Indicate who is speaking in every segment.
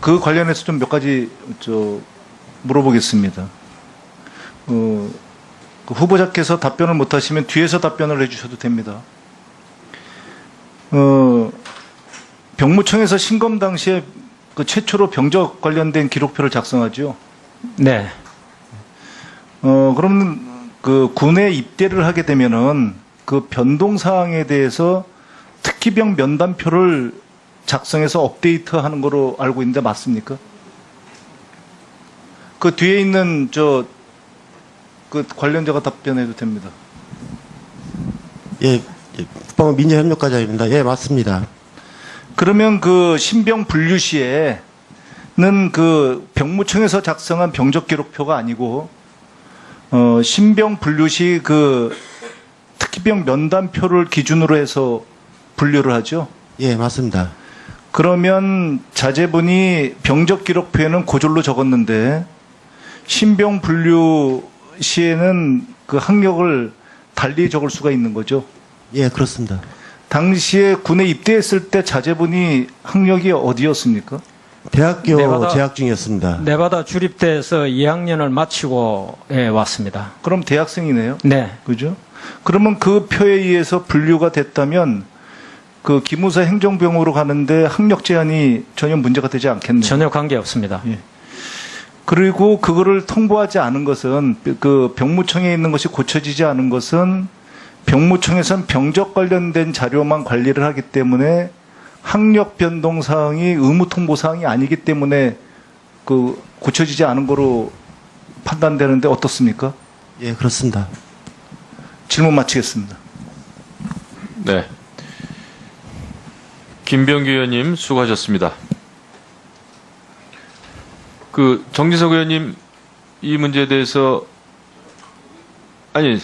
Speaker 1: 그 관련해서 좀 몇 가지 물어보겠습니다. 그 후보자께서 답변을 못하시면 뒤에서 답변을 해주셔도 됩니다. 병무청에서 신검 당시에 그 최초로 병적 관련된 기록표를 작성하죠.
Speaker 2: 네.
Speaker 1: 그러면 그 군에 입대를 하게 되면은 그 변동 사항에 대해서 특기병 면담표를 작성해서 업데이트하는 거로 알고 있는데 맞습니까? 그 뒤에 있는 그 관련자가 답변해도 됩니다.
Speaker 3: 예, 국방부 민정협력과장입니다. 예, 맞습니다.
Speaker 1: 그러면 그 신병 분류 시에는 그 병무청에서 작성한 병적 기록표가 아니고 신병 분류 시 그 특기병 면담표를 기준으로 해서 분류를 하죠.
Speaker 3: 예, 맞습니다.
Speaker 1: 그러면 자제분이 병적 기록표에는 고졸로 적었는데 신병 분류 시에는 그 학력을 달리 적을 수가 있는 거죠.
Speaker 3: 예, 그렇습니다.
Speaker 1: 당시에 군에 입대했을 때 자제분이 학력이 어디였습니까?
Speaker 3: 대학교
Speaker 2: 네바다-
Speaker 3: 재학 중이었습니다.
Speaker 2: 네바다 주립대에서 2학년을 마치고 왔습니다.
Speaker 1: 그럼 대학생이네요.
Speaker 2: 네.
Speaker 1: 그죠? 그러면 그 표에 의해서 분류가 됐다면 그 기무사 행정병으로 가는데 학력 제한이 전혀 문제가 되지 않겠네요.
Speaker 2: 전혀 관계 없습니다.
Speaker 1: 예. 그리고 그거를 통보하지 않은 것은 그 병무청에 있는 것이 고쳐지지 않은 것은 병무청에서는 병적 관련된 자료만 관리를 하기 때문에 학력 변동 사항이 의무 통보 사항이 아니기 때문에 그 고쳐지지 않은 거로 판단되는데 어떻습니까?
Speaker 3: 예, 그렇습니다.
Speaker 1: 질문 마치겠습니다.
Speaker 4: 네. 김병기 의원님 수고하셨습니다. 그 정진석 의원님 이 문제에 대해서 아니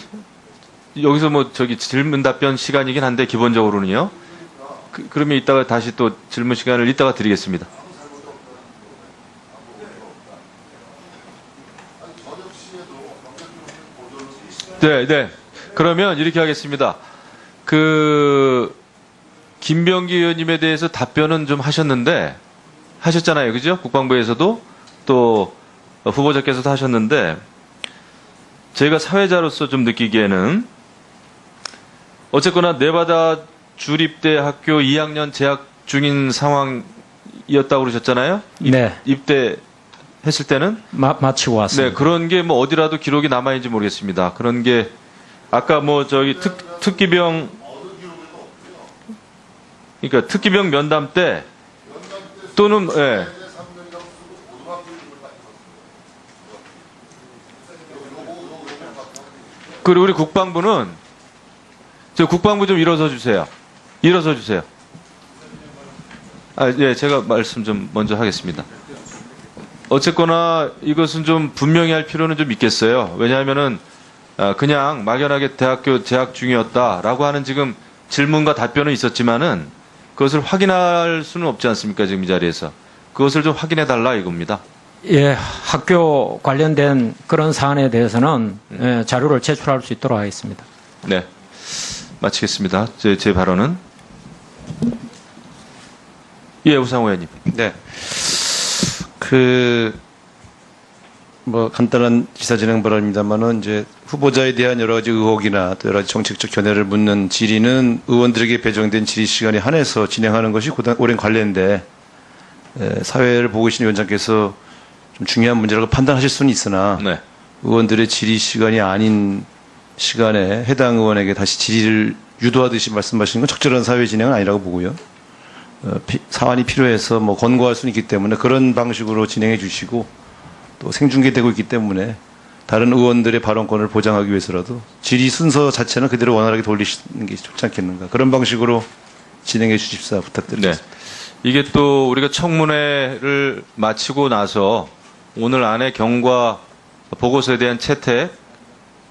Speaker 4: 여기서 뭐 질문 답변 시간이긴 한데 기본적으로는요. 그러면 이따가 다시 또 질문 시간을 이따가 드리겠습니다. 네, 네. 그러면 이렇게 하겠습니다. 그 김병기 의원님에 대해서 답변은 좀 하셨잖아요. 그죠? 국방부에서도 또 후보자께서도 하셨는데 저희가 사회자로서 좀 느끼기에는 어쨌거나 네바다 주립대 학교 2학년 재학 중인 상황이었다고 그러셨잖아요.
Speaker 2: 네.
Speaker 4: 입대했을 때는
Speaker 2: 마치고 왔습니다.
Speaker 4: 네, 그런 게 뭐 어디라도 기록이 남아있는지 모르겠습니다. 그런 게 아까 뭐 특기병 그러니까 특기병 면담 때 또는 예. 그리고 우리 국방부는 국방부 좀 일어서 주세요. 일어서 주세요. 예, 제가 말씀 좀 먼저 하겠습니다. 어쨌거나 이것은 좀 분명히 할 필요는 좀 있겠어요. 왜냐하면은 그냥 막연하게 대학교 재학 중이었다라고 하는 지금 질문과 답변은 있었지만은 그것을 확인할 수는 없지 않습니까? 지금 이 자리에서. 그것을 좀 확인해 달라 이겁니다.
Speaker 2: 예, 학교 관련된 그런 사안에 대해서는 자료를 제출할 수 있도록 하겠습니다.
Speaker 4: 네. 마치겠습니다. 제 발언은. 예, 우상호 의원님.
Speaker 5: 네. 간단한 기사 진행 발언입니다만은 이제 후보자에 대한 여러 가지 의혹이나 또 여러 가지 정책적 견해를 묻는 질의는 의원들에게 배정된 질의 시간에 한해서 진행하는 것이 오랜 관례인데 사회를 보고 계신 위원장께서 좀 중요한 문제라고 판단하실 수는 있으나
Speaker 4: 네.
Speaker 5: 의원들의 질의 시간이 아닌 시간에 해당 의원에게 다시 질의를 유도하듯이 말씀하시는 건 적절한 사회 진행은 아니라고 보고요. 사안이 필요해서 뭐 권고할 수는 있기 때문에 그런 방식으로 진행해 주시고 또 생중계되고 있기 때문에 다른 의원들의 발언권을 보장하기 위해서라도 질의 순서 자체는 그대로 원활하게 돌리시는 게 좋지 않겠는가. 그런 방식으로 진행해 주십사 부탁드리겠습니다.
Speaker 4: 네. 이게 또 우리가 청문회를 마치고 나서 오늘 안에 경과 보고서에 대한 채택,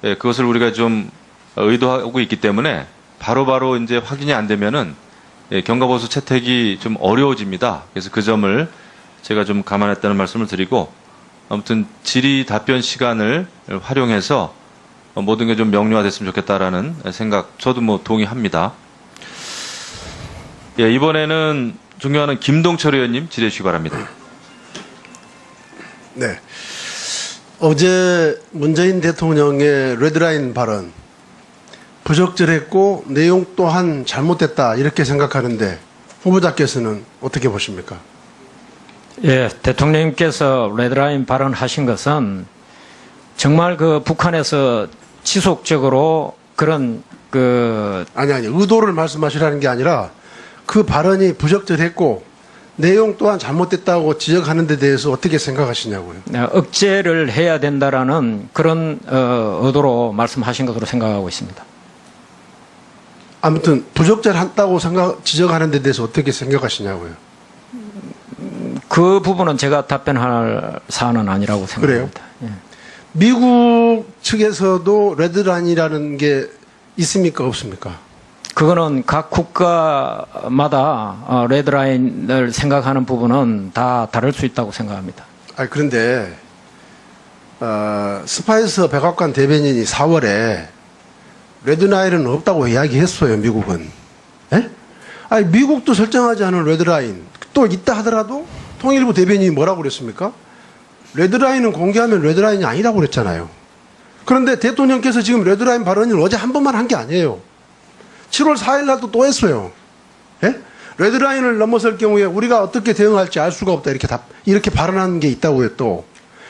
Speaker 4: 그것을 우리가 좀 의도하고 있기 때문에 바로바로 이제 확인이 안 되면은 경과보고서 채택이 좀 어려워집니다. 그래서 그 점을 제가 좀 감안했다는 말씀을 드리고 아무튼 질의 답변 시간을 활용해서 모든 게 좀 명료화됐으면 좋겠다라는 생각, 저도 뭐 동의합니다. 예, 이번에는 존경하는 김동철 의원님 질의해 주시기 바랍니다.
Speaker 6: 네. 어제 문재인 대통령의 레드라인 발언 부적절했고 내용 또한 잘못됐다 이렇게 생각하는데 후보자께서는 어떻게 보십니까?
Speaker 2: 예, 대통령님께서 레드라인 발언하신 것은 정말 그 북한에서 지속적으로 그런
Speaker 6: 아니 의도를 말씀하시라는 게 아니라 그 발언이 부적절했고 내용 또한 잘못됐다고 지적하는 데 대해서 어떻게 생각하시냐고요.
Speaker 2: 억제를 해야 된다라는 그런 의도로 말씀하신 것으로 생각하고 있습니다.
Speaker 6: 아무튼 부적절하다고 지적하는 데 대해서 어떻게 생각하시냐고요.
Speaker 2: 그 부분은 제가 답변할 사안은 아니라고 생각합니다. 예.
Speaker 6: 미국 측에서도 레드라인이라는 게 있습니까 없습니까?
Speaker 2: 그거는 각 국가마다 레드라인을 생각하는 부분은 다 다를 수 있다고 생각합니다.
Speaker 6: 그런데 스파이스 백악관 대변인이 4월에 레드라인은 없다고 이야기했어요. 미국은. 예? 미국도 설정하지 않은 레드라인 또 있다 하더라도 통일부 대변인이 뭐라고 그랬습니까? 레드라인은 공개하면 레드라인이 아니라고 그랬잖아요. 그런데 대통령께서 지금 레드라인 발언을 어제 한 번만 한 게 아니에요. 7월 4일 날도 또 했어요. 예? 레드라인을 넘어설 경우에 우리가 어떻게 대응할지 알 수가 없다. 이렇게 발언한 게 있다고요, 또.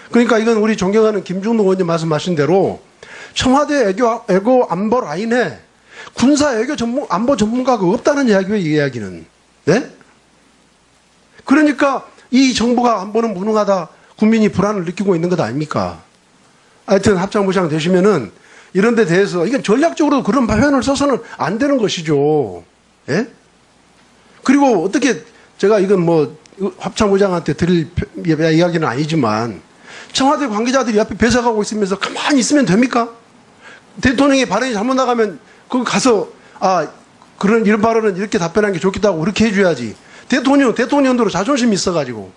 Speaker 6: 그러니까 이건 우리 존경하는 김중동 의원님 말씀하신 대로 청와대 외교 안보 라인에 군사 외교 안보 전문가가 없다는 이야기예요, 이 이야기는. 네? 그러니까 이 정부가 안보는 무능하다, 국민이 불안을 느끼고 있는 것 아닙니까? 하여튼 합참부장 되시면은 이런 데 대해서 이건 전략적으로 그런 표현을 써서는 안 되는 것이죠. 예? 그리고 어떻게 제가 이건 뭐 합참부장한테 드릴 이야기는 아니지만 청와대 관계자들이 옆에 배석하고 있으면서 가만히 있으면 됩니까? 대통령의 발언이 잘못 나가면 거기 가서 이런 발언은 이렇게 답변하는 게 좋겠다고 그렇게 해줘야지. 대통령대로 자존심이 있어가지고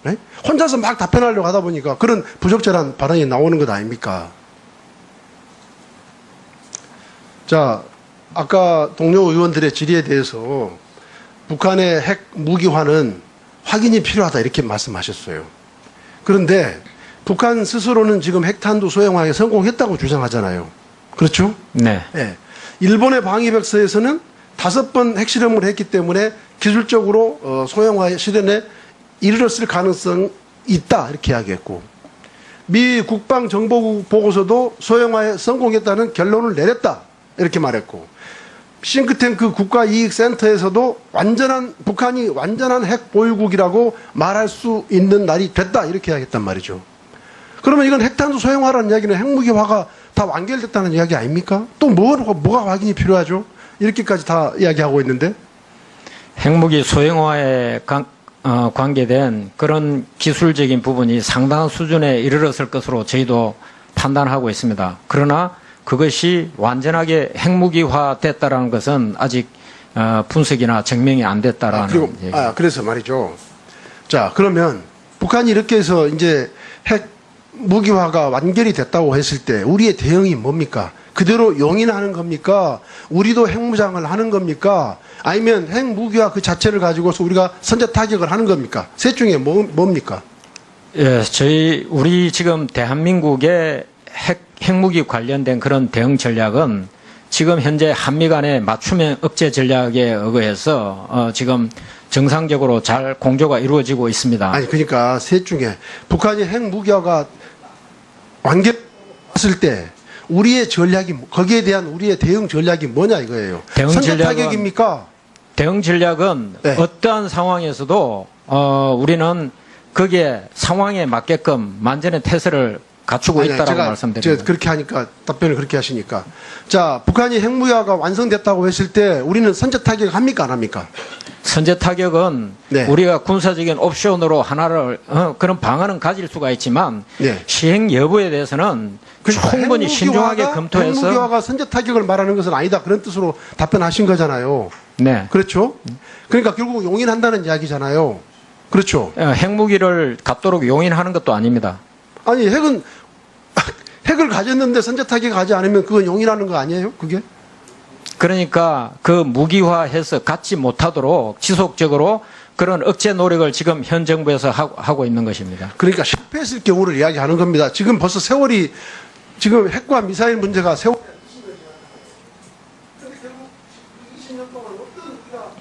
Speaker 6: 네? 혼자서 막 답변하려고 하다 보니까 그런 부적절한 발언이 나오는 것 아닙니까? 자, 아까 동료 의원들의 질의에 대해서 북한의 핵 무기화는 확인이 필요하다 이렇게 말씀하셨어요. 그런데 북한 스스로는 지금 핵탄두 소형화에 성공했다고 주장하잖아요. 그렇죠?
Speaker 2: 네.
Speaker 6: 네. 일본의 방위백서에서는 5번 핵실험을 했기 때문에 기술적으로 소형화 실현에 이르렀을 가능성이 있다 이렇게 이야기했고, 미 국방정보국 보고서도 소형화에 성공했다는 결론을 내렸다 이렇게 말했고, 싱크탱크 국가이익센터에서도 북한이 완전한 핵 보유국이라고 말할 수 있는 날이 됐다 이렇게 이야기했단 말이죠. 그러면 이건 핵탄두 소형화라는 이야기는 핵무기화가 다 완결됐다는 이야기 아닙니까? 또 뭐가 확인이 필요하죠? 이렇게까지 다 이야기하고 있는데.
Speaker 2: 핵무기 소형화에 관계된 그런 기술적인 부분이 상당한 수준에 이르렀을 것으로 저희도 판단하고 있습니다. 그러나 그것이 완전하게 핵무기화 됐다라는 것은 아직 분석이나 증명이 안 됐다라는 얘기.
Speaker 6: 그래서 말이죠. 자, 그러면 북한이 이렇게 해서 이제 핵무기화가 완결이 됐다고 했을 때 우리의 대응이 뭡니까? 그대로 용인하는 겁니까? 우리도 핵무장을 하는 겁니까? 아니면 핵무기화 그 자체를 가지고서 우리가 선제 타격을 하는 겁니까? 셋 중에 뭡니까?
Speaker 2: 예, 우리 지금 대한민국의 핵무기 관련된 그런 대응 전략은 지금 현재 한미 간의 맞춤형 억제 전략에 의해서 지금 정상적으로 잘 공조가 이루어지고 있습니다.
Speaker 6: 아니, 그러니까 셋 중에 북한이 핵무기화가 완결했을 때 우리의 전략이, 거기에 대한 우리의 대응 전략이 뭐냐 이거예요. 선제 타격입니까?
Speaker 2: 대응 전략은
Speaker 6: 네.
Speaker 2: 어떠한 상황에서도 우리는 거기에 상황에 맞게끔 만전의 태세를 갖추고 있다라고 말씀드립니다.
Speaker 6: 제가 그렇게 하니까 답변을 그렇게 하시니까, 자, 북한이 핵무기화가 완성됐다고 했을 때 우리는 선제 타격 합니까 안 합니까?
Speaker 2: 선제 타격은
Speaker 6: 네.
Speaker 2: 우리가 군사적인 옵션으로 하나를 그런 방안은 가질 수가 있지만
Speaker 6: 네.
Speaker 2: 시행 여부에 대해서는
Speaker 6: 그러니까
Speaker 2: 충분히 신중하게 검토해서.
Speaker 6: 핵무기화가 선제 타격을 말하는 것은 아니다 그런 뜻으로 답변하신 거잖아요.
Speaker 2: 네.
Speaker 6: 그렇죠? 그러니까 결국 용인한다는 이야기잖아요. 그렇죠?
Speaker 2: 핵무기를 갖도록 용인하는 것도 아닙니다.
Speaker 6: 아니, 핵을 가졌는데 선제 타격하지 않으면 그건 용인하는 거 아니에요? 그게?
Speaker 2: 그러니까 그 무기화해서 갖지 못하도록 지속적으로 그런 억제 노력을 지금 현 정부에서 하고 있는 것입니다.
Speaker 6: 그러니까 실패했을 경우를 이야기하는 겁니다. 지금 벌써 세월이 지금 핵과 미사일 문제가 세월. 근데 결국 20년 동안 어떤 우리가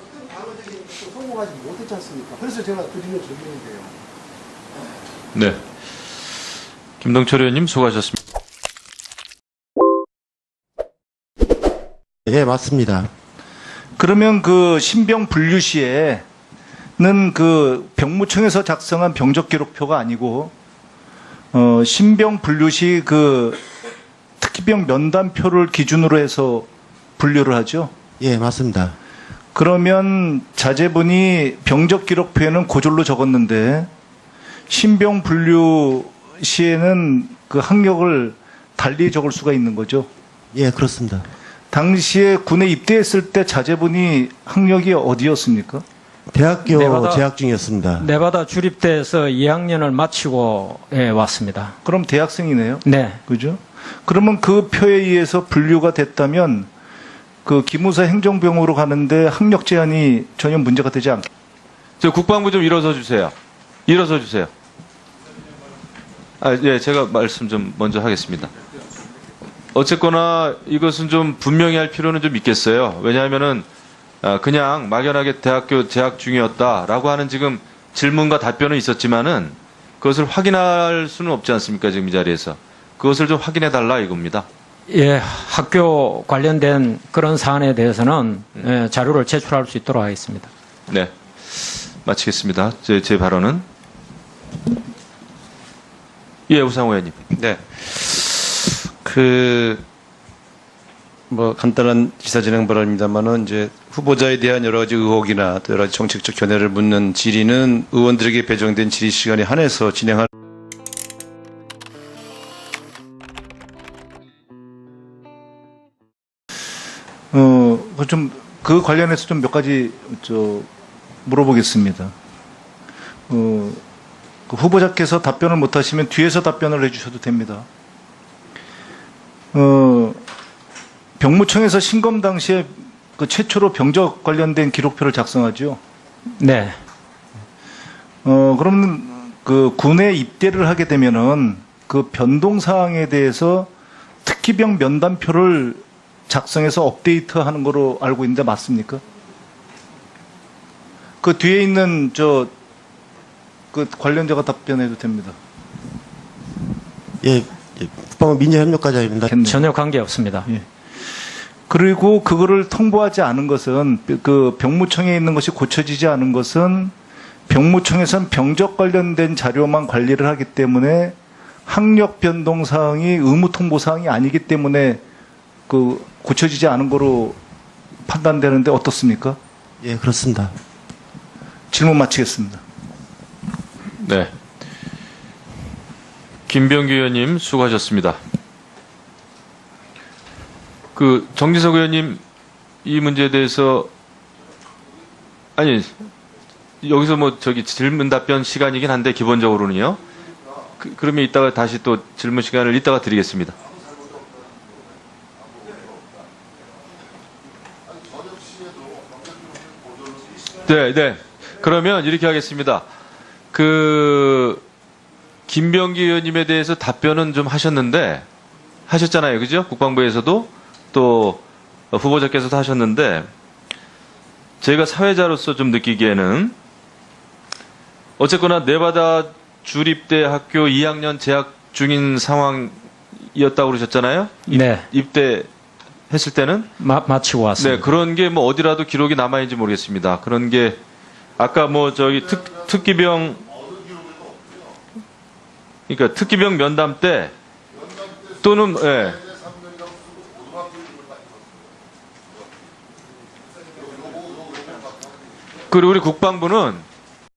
Speaker 6: 어떤 방어적인 것도 성공하지 못했지 않습니까? 그래서 제가 드리는 질문인데요.
Speaker 4: 네. 김동철 의원님 수고하셨습니다.
Speaker 3: 예, 맞습니다.
Speaker 1: 그러면 그 신병 분류 시에는 그 병무청에서 작성한 병적 기록표가 아니고 신병 분류 시 그 특기병 면담표를 기준으로 해서 분류를 하죠.
Speaker 3: 예, 맞습니다.
Speaker 1: 그러면 자제분이 병적 기록표에는 고졸로 적었는데 신병 분류 시에는 그 학력을 달리 적을 수가 있는 거죠.
Speaker 3: 예, 그렇습니다.
Speaker 1: 당시에 군에 입대했을 때 자제분이 학력이 어디였습니까?
Speaker 3: 대학교
Speaker 2: 네바다-
Speaker 3: 재학 중이었습니다.
Speaker 2: 네바다 주립대에서 2학년을 마치고 왔습니다.
Speaker 1: 그럼 대학생이네요.
Speaker 2: 네.
Speaker 1: 그죠? 그러면 그 표에 의해서 분류가 됐다면 그 기무사 행정병으로 가는데 학력 제한이 전혀 문제가 되지 않겠.
Speaker 4: 저 국방부 좀 일어서 주세요. 일어서 주세요. 예, 제가 말씀 좀 먼저 하겠습니다. 어쨌거나 이것은 좀 분명히 할 필요는 좀 있겠어요. 왜냐하면은 그냥 막연하게 대학교 재학 중이었다라고 하는 지금 질문과 답변은 있었지만은 그것을 확인할 수는 없지 않습니까? 지금 이 자리에서. 그것을 좀 확인해 달라 이겁니다.
Speaker 2: 예, 학교 관련된 그런 사안에 대해서는 자료를 제출할 수 있도록 하겠습니다.
Speaker 4: 네. 마치겠습니다. 제 발언은. 예, 우상호 의원님.
Speaker 5: 네. 간단한 기사 진행 바랍니다만은 이제 후보자에 대한 여러 가지 의혹이나 또 여러 가지 정책적 견해를 묻는 질의는 의원들에게 배정된 질의 시간에 한해서 진행할
Speaker 1: 그 관련해서 좀 몇 가지 물어보겠습니다. 그 후보자께서 답변을 못하시면 뒤에서 답변을 해주셔도 됩니다. 병무청에서 신검 당시에 그 최초로 병적 관련된 기록표를 작성하죠.
Speaker 2: 네.
Speaker 1: 그러면 그 군에 입대를 하게 되면은 그 변동 사항에 대해서 특기병 면담표를 작성해서 업데이트하는 거로 알고 있는데 맞습니까? 그 뒤에 있는 그 관련자가 답변해도 됩니다.
Speaker 3: 예, 국방부 민정협력과장입니다.
Speaker 2: 전혀 관계 없습니다.
Speaker 1: 예. 그리고 그거를 통보하지 않은 것은 그 병무청에 있는 것이 고쳐지지 않은 것은 병무청에선 병적 관련된 자료만 관리를 하기 때문에 학력 변동 사항이 의무 통보 사항이 아니기 때문에 그 고쳐지지 않은 거로 판단되는데 어떻습니까?
Speaker 3: 예, 그렇습니다.
Speaker 1: 질문 마치겠습니다.
Speaker 4: 네. 김병규 의원님 수고하셨습니다. 그 정진석 의원님 이 문제에 대해서 여기서 질문 답변 시간이긴 한데 기본적으로는요. 그러면 이따가 다시 또 질문 시간을 이따가 드리겠습니다. 네. 그러면 이렇게 하겠습니다. 김병기 의원님에 대해서 답변은 좀 하셨잖아요. 그죠? 국방부에서도 또 후보자께서도 하셨는데 제가 사회자로서 좀 느끼기에는 어쨌거나 네바다 주립대 학교 2학년 재학 중인 상황이었다고 그러셨잖아요.
Speaker 2: 네.
Speaker 4: 입대했을 때는
Speaker 2: 마치고 왔습니다.
Speaker 4: 네, 그런 게 어디라도 기록이 남아있는지 모르겠습니다. 그런 게 아까 특기병 그러니까 특기병 면담 때 또는 그리고 우리 국방부는